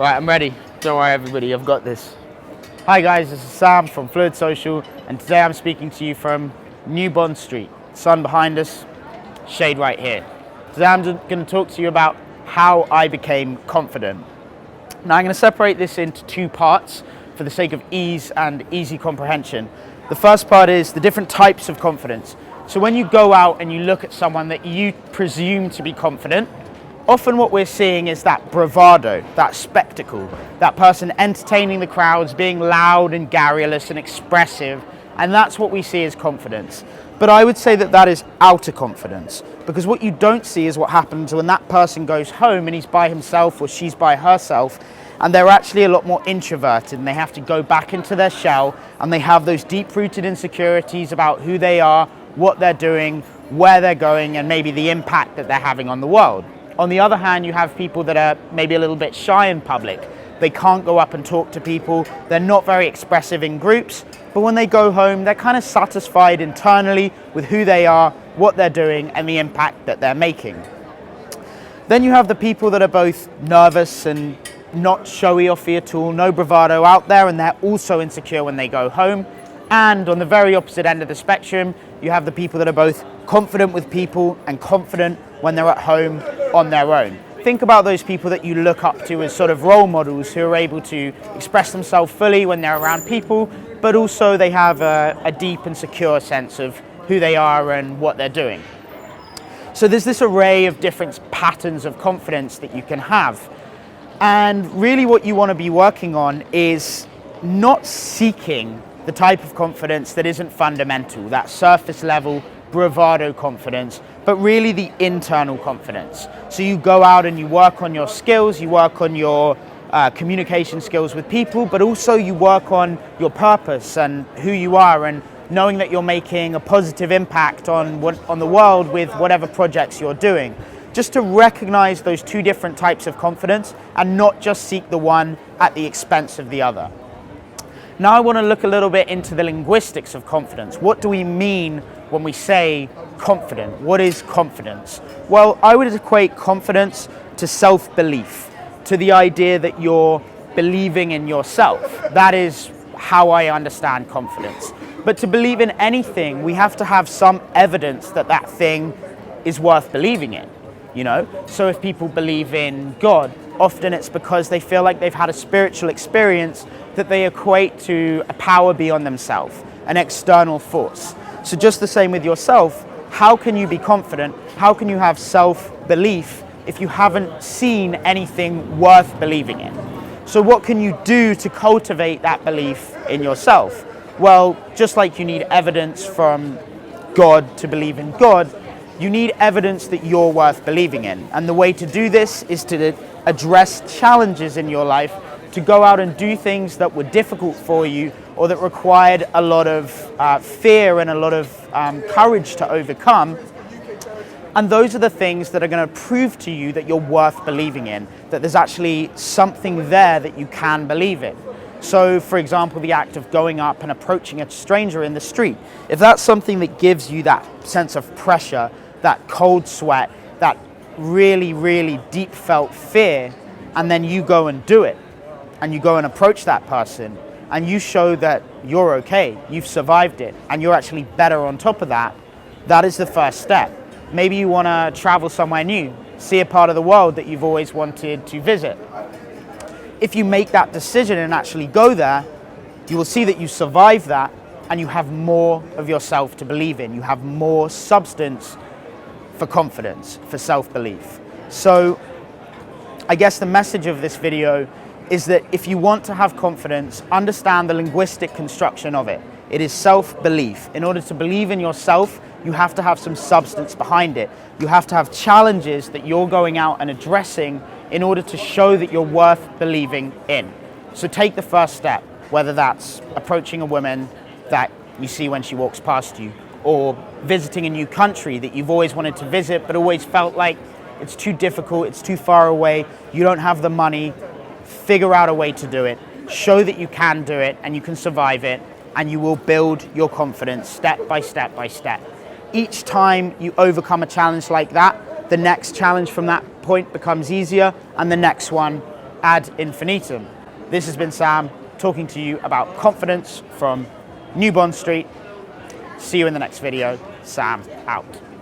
Right, I'm ready. Don't worry everybody, I've got this. Hi guys, this is Sam from Fluid Social, and today I'm speaking to you from New Bond Street. Sun behind us, shade right here. Today I'm going to talk to you about how I became confident. Now I'm going to separate this into two parts for the sake of ease and easy comprehension. The first part is the different types of confidence. So when you go out and you look at someone that you presume to be confident, often what we're seeing is that bravado, that spectacle, that person entertaining the crowds, being loud and garrulous and expressive, and that's what we see as confidence. But I would say that that is outer confidence, because what you don't see is what happens when that person goes home and he's by himself or she's by herself, and they're actually a lot more introverted and they have to go back into their shell, and they have those deep-rooted insecurities about who they are, what they're doing, where they're going, and maybe the impact that they're having on the world. On the other hand, you have people that are maybe a little bit shy in public. They can't go up and talk to people. They're not very expressive in groups, but when they go home, they're kind of satisfied internally with who they are, what they're doing, and the impact that they're making. Then you have the people that are both nervous and not showy or fearful, no bravado out there, and they're also insecure when they go home. And on the very opposite end of the spectrum, you have the people that are both confident with people and confident when they're at home on their own. Think about those people that you look up to as sort of role models who are able to express themselves fully when they're around people, but also they have a deep and secure sense of who they are and what they're doing. So there's this array of different patterns of confidence that you can have. And really what you want to be working on is not seeking the type of confidence that isn't fundamental, that surface level bravado confidence, but really the internal confidence. So you go out and you work on your skills, you work on your communication skills with people, but also you work on your purpose and who you are, and knowing that you're making a positive impact on the world with whatever projects you're doing. Just to recognize those two different types of confidence and not just seek the one at the expense of the other. Now I want to look a little bit into the linguistics of confidence. What do we mean when we say confident? What is confidence? Well, I would equate confidence to self-belief, to the idea that you're believing in yourself. That is how I understand confidence. But to believe in anything, we have to have some evidence that that thing is worth believing in, you know? So if people believe in God, often it's because they feel like they've had a spiritual experience that they equate to a power beyond themselves, an external force. So just the same with yourself, how can you be confident? How can you have self-belief if you haven't seen anything worth believing in? So what can you do to cultivate that belief in yourself? Well, just like you need evidence from God to believe in God, you need evidence that you're worth believing in. And the way to do this is to address challenges in your life, to go out and do things that were difficult for you or that required a lot of fear and a lot of courage to overcome. And those are the things that are going to prove to you that you're worth believing in, that there's actually something there that you can believe in. So, for example, the act of going up and approaching a stranger in the street. If that's something that gives you that sense of pressure, that cold sweat, that really, really deep felt fear, and then you go and do it, and you go and approach that person, and you show that you're okay, you've survived it, and you're actually better on top of that, that is the first step. Maybe you want to travel somewhere new, see a part of the world that you've always wanted to visit. If you make that decision and actually go there, you will see that you survive that, and you have more of yourself to believe in. You have more substance for confidence, for self-belief. So I guess the message of this video is that if you want to have confidence, understand the linguistic construction of it. It is self-belief. In order to believe in yourself, you have to have some substance behind it. You have to have challenges that you're going out and addressing in order to show that you're worth believing in. So take the first step, whether that's approaching a woman that you see when she walks past you, or visiting a new country that you've always wanted to visit but always felt like it's too difficult, it's too far away, you don't have the money. Figure out a way to do it, show that you can do it and you can survive it, and you will build your confidence step by step by step. Each time you overcome a challenge like that, the next challenge from that point becomes easier, and the next one ad infinitum. This has been Sam talking to you about confidence from New Bond Street. See you in the next video. Sam out.